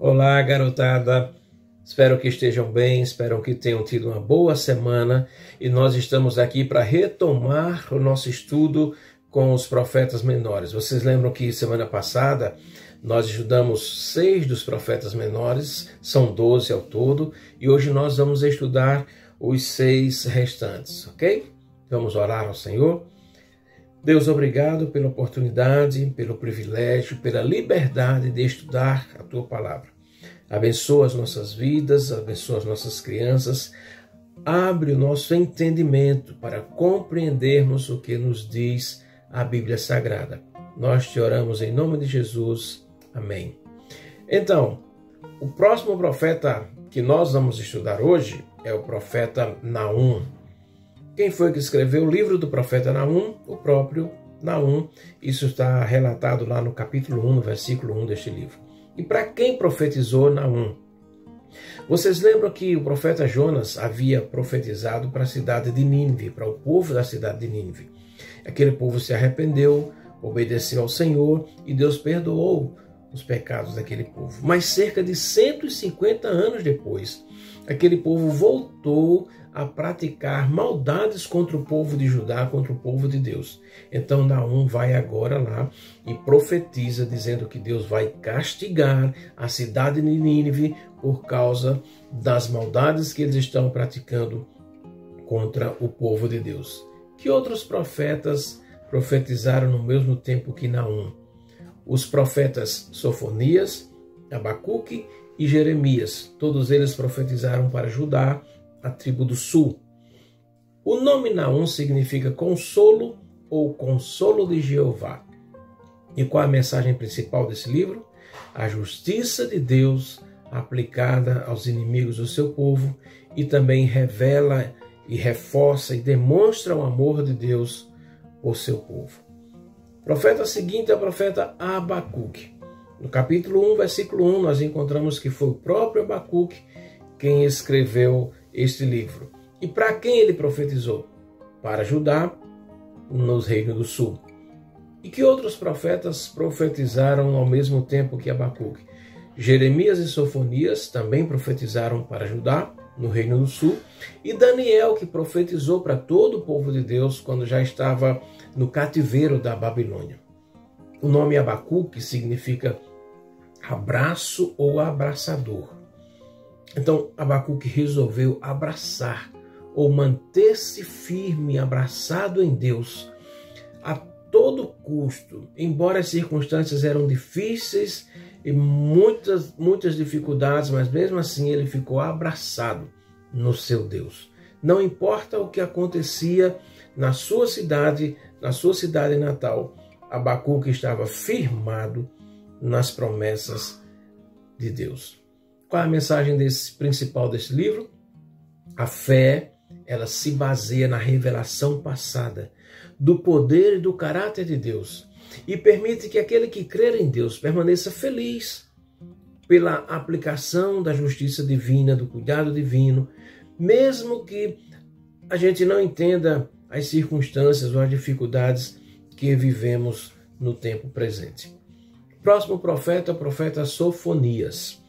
Olá, garotada. Espero que estejam bem, espero que tenham tido uma boa semana e nós estamos aqui para retomar o nosso estudo com os profetas menores. Vocês lembram que semana passada nós estudamos 6 dos profetas menores, são 12 ao todo, e hoje nós vamos estudar os 6 restantes, ok? Vamos orar ao Senhor. Deus, obrigado pela oportunidade, pelo privilégio, pela liberdade de estudar a Tua Palavra. Abençoa as nossas vidas, abençoa as nossas crianças, abre o nosso entendimento para compreendermos o que nos diz a Bíblia Sagrada. Nós te oramos em nome de Jesus. Amém. Então, o próximo profeta que nós vamos estudar hoje é o profeta Naum. Quem foi que escreveu o livro do profeta Naum? O próprio Naum. Isso está relatado lá no capítulo 1, no versículo 1 deste livro. E para quem profetizou Naum? Vocês lembram que o profeta Jonas havia profetizado para a cidade de Nínive, para o povo da cidade de Nínive. Aquele povo se arrependeu, obedeceu ao Senhor e Deus perdoou os pecados daquele povo. Mas cerca de 150 anos depois, aquele povo voltou a praticar maldades contra o povo de Judá, contra o povo de Deus. Então Naum vai agora lá e profetiza dizendo que Deus vai castigar a cidade de Nínive por causa das maldades que eles estão praticando contra o povo de Deus. Que outros profetas profetizaram no mesmo tempo que Naum? Os profetas Sofonias, Abacuque e Jeremias. Todos eles profetizaram para Judá, a tribo do sul. O nome Naum significa consolo ou consolo de Jeová. E qual a mensagem principal desse livro? A justiça de Deus aplicada aos inimigos do seu povo e também revela e reforça e demonstra o amor de Deus por seu povo. O profeta seguinte é o profeta Abacuque. No capítulo 1, versículo 1, nós encontramos que foi o próprio Abacuque quem escreveu este livro. E para quem ele profetizou? Para Judá, nos reinos do sul. E que outros profetas profetizaram ao mesmo tempo que Abacuque? Jeremias e Sofonias também profetizaram para Judá, no reino do sul, e Daniel, que profetizou para todo o povo de Deus quando já estava no cativeiro da Babilônia. O nome Abacuque significa abraço ou abraçador. Então, Abacuque resolveu abraçar ou manter-se firme, abraçado em Deus, a todo custo, embora as circunstâncias eram difíceis e muitas dificuldades, mas mesmo assim ele ficou abraçado no seu Deus. Não importa o que acontecia na sua cidade natal, Abacuque estava firmado nas promessas de Deus. Qual é a mensagem principal desse livro? A fé, ela se baseia na revelação passada do poder e do caráter de Deus e permite que aquele que crer em Deus permaneça feliz pela aplicação da justiça divina, do cuidado divino, mesmo que a gente não entenda as circunstâncias ou as dificuldades que vivemos no tempo presente. O próximo profeta é o profeta Sofonias.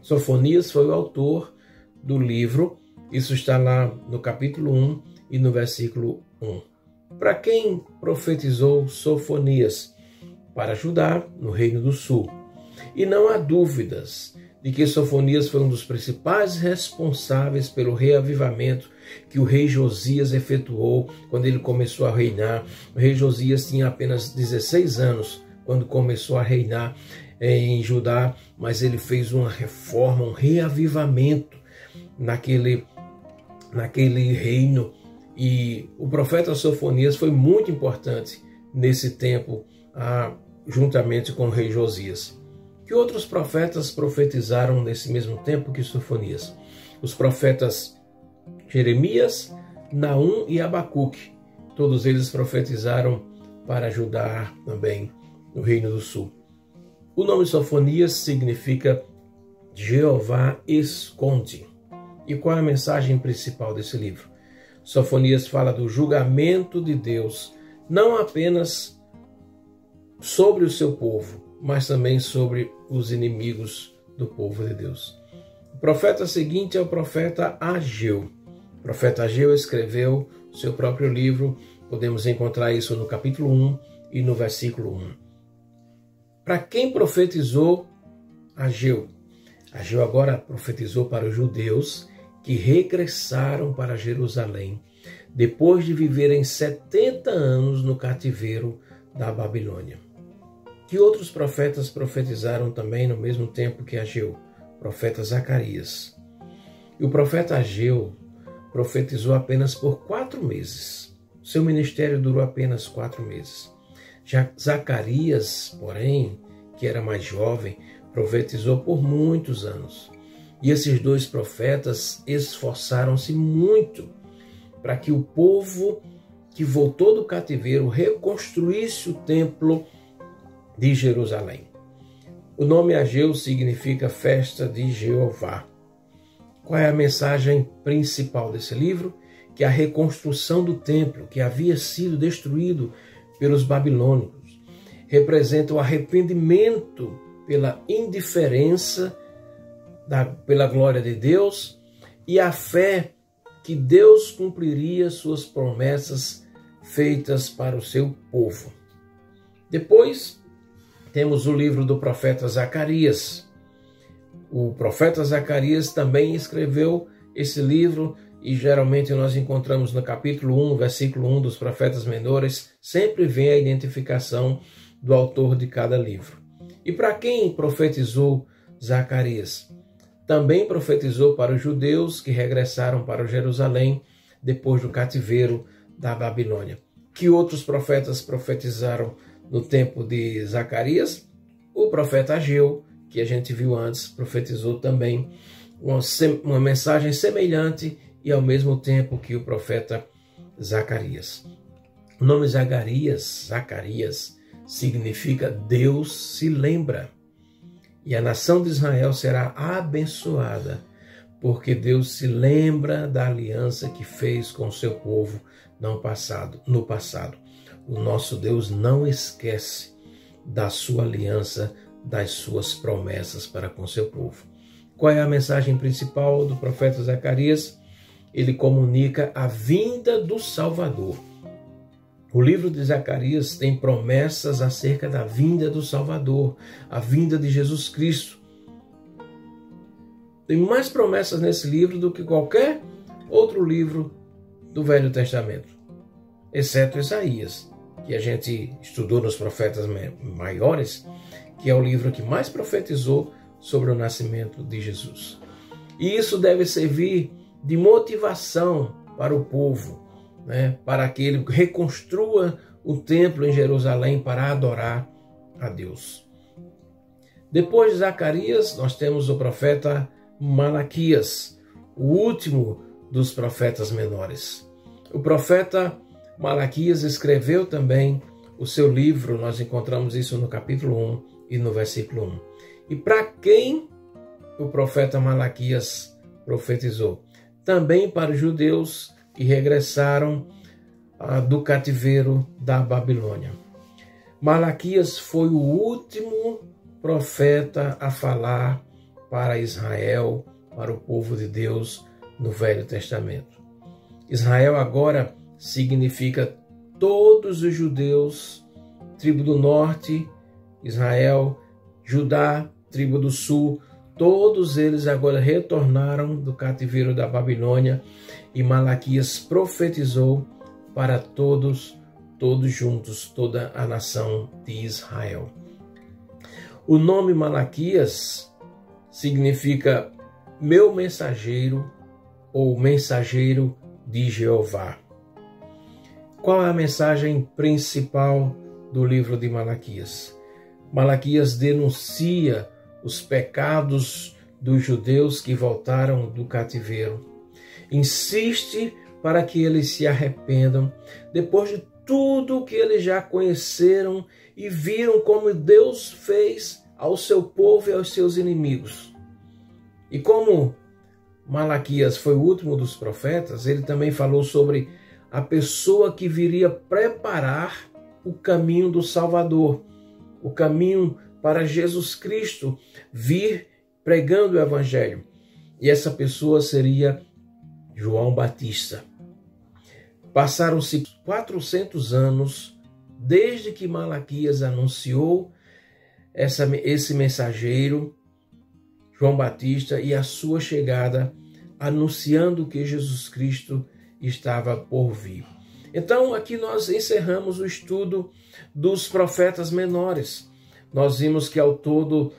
Sofonias foi o autor do livro, isso está lá no capítulo 1 e no versículo 1. Para quem profetizou Sofonias? Para Judá, no reino do sul. E não há dúvidas de que Sofonias foi um dos principais responsáveis pelo reavivamento que o rei Josias efetuou quando ele começou a reinar. O rei Josias tinha apenas 16 anos quando começou a reinar em Judá, mas ele fez uma reforma, um reavivamento naquele reino. E o profeta Sofonias foi muito importante nesse tempo, juntamente com o rei Josias. Que outros profetas profetizaram nesse mesmo tempo que Sofonias? Os profetas Jeremias, Naum e Abacuque. Todos eles profetizaram para Judá também, no reino do sul. O nome Sofonias significa Jeová esconde. E qual é a mensagem principal desse livro? Sofonias fala do julgamento de Deus, não apenas sobre o seu povo, mas também sobre os inimigos do povo de Deus. O profeta seguinte é o profeta Ageu. O profeta Ageu escreveu o seu próprio livro, podemos encontrar isso no capítulo 1 e no versículo 1. Para quem profetizou Ageu? Ageu agora profetizou para os judeus que regressaram para Jerusalém, depois de viverem 70 anos no cativeiro da Babilônia. Que outros profetas profetizaram também no mesmo tempo que Ageu? O profeta Zacarias. E o profeta Ageu profetizou apenas por 4 meses. Seu ministério durou apenas 4 meses. Já Zacarias, porém, que era mais jovem, profetizou por muitos anos. E esses 2 profetas esforçaram-se muito para que o povo que voltou do cativeiro reconstruísse o templo de Jerusalém. O nome Ageu significa festa de Jeová. Qual é a mensagem principal desse livro? Que a reconstrução do templo, que havia sido destruído pelos babilônicos, representa o arrependimento pela indiferença pela glória de Deus e a fé que Deus cumpriria suas promessas feitas para o seu povo. Depois, temos o livro do profeta Zacarias. O profeta Zacarias também escreveu esse livro e geralmente nós encontramos no capítulo 1, versículo 1 dos profetas menores, sempre vem a identificação do autor de cada livro. E para quem profetizou Zacarias? Também profetizou para os judeus que regressaram para Jerusalém depois do cativeiro da Babilônia. Que outros profetas profetizaram no tempo de Zacarias? O profeta Ageu, que a gente viu antes, profetizou também uma mensagem semelhante e ao mesmo tempo que o profeta Zacarias. O nome Zacarias significa Deus se lembra. E a nação de Israel será abençoada, porque Deus se lembra da aliança que fez com o seu povo no passado. O nosso Deus não esquece da sua aliança, das suas promessas para com seu povo. Qual é a mensagem principal do profeta Zacarias? Ele comunica a vinda do Salvador. O livro de Zacarias tem promessas acerca da vinda do Salvador, a vinda de Jesus Cristo. Tem mais promessas nesse livro do que qualquer outro livro do Velho Testamento, exceto Isaías, que a gente estudou nos profetas maiores, que é o livro que mais profetizou sobre o nascimento de Jesus. E isso deve servir de motivação para o povo, para que ele reconstrua o templo em Jerusalém para adorar a Deus. Depois de Zacarias, nós temos o profeta Malaquias, o último dos profetas menores. O profeta Malaquias escreveu também o seu livro, nós encontramos isso no capítulo 1 e no versículo 1. E para quem o profeta Malaquias profetizou? Também para os judeus que regressaram do cativeiro da Babilônia. Malaquias foi o último profeta a falar para Israel, para o povo de Deus no Velho Testamento. Israel agora significa todos os judeus, tribo do norte, Israel, Judá, tribo do sul, todos eles agora retornaram do cativeiro da Babilônia e Malaquias profetizou para todos juntos, toda a nação de Israel. O nome Malaquias significa meu mensageiro ou mensageiro de Jeová. Qual é a mensagem principal do livro de Malaquias? Malaquias denuncia os pecados dos judeus que voltaram do cativeiro. Insiste para que eles se arrependam, depois de tudo que eles já conheceram e viram como Deus fez ao seu povo e aos seus inimigos. E como Malaquias foi o último dos profetas, ele também falou sobre a pessoa que viria preparar o caminho do Salvador, o caminho para Jesus Cristo vir pregando o evangelho. E essa pessoa seria João Batista. Passaram-se 400 anos desde que Malaquias anunciou esse mensageiro, João Batista, e a sua chegada, anunciando que Jesus Cristo estava por vir. Então, aqui nós encerramos o estudo dos profetas menores. Nós vimos que ao todo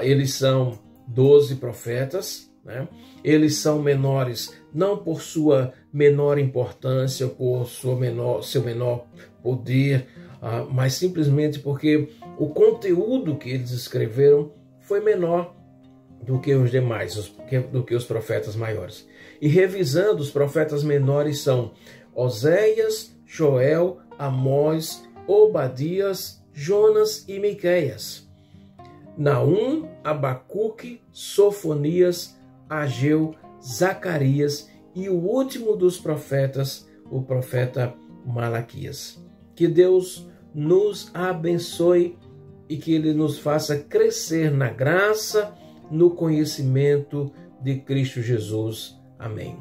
eles são 12 profetas, né? Eles são menores não por sua menor importância, por seu menor poder, mas simplesmente porque o conteúdo que eles escreveram foi menor do que os demais, do que os profetas maiores. E revisando, os profetas menores são Oséias, Joel, Amós, Obadias, Jonas e Miqueias. Naum, Abacuque, Sofonias, Ageu, Zacarias e o último dos profetas, o profeta Malaquias. Que Deus nos abençoe e que Ele nos faça crescer na graça, no conhecimento de Cristo Jesus. Amém.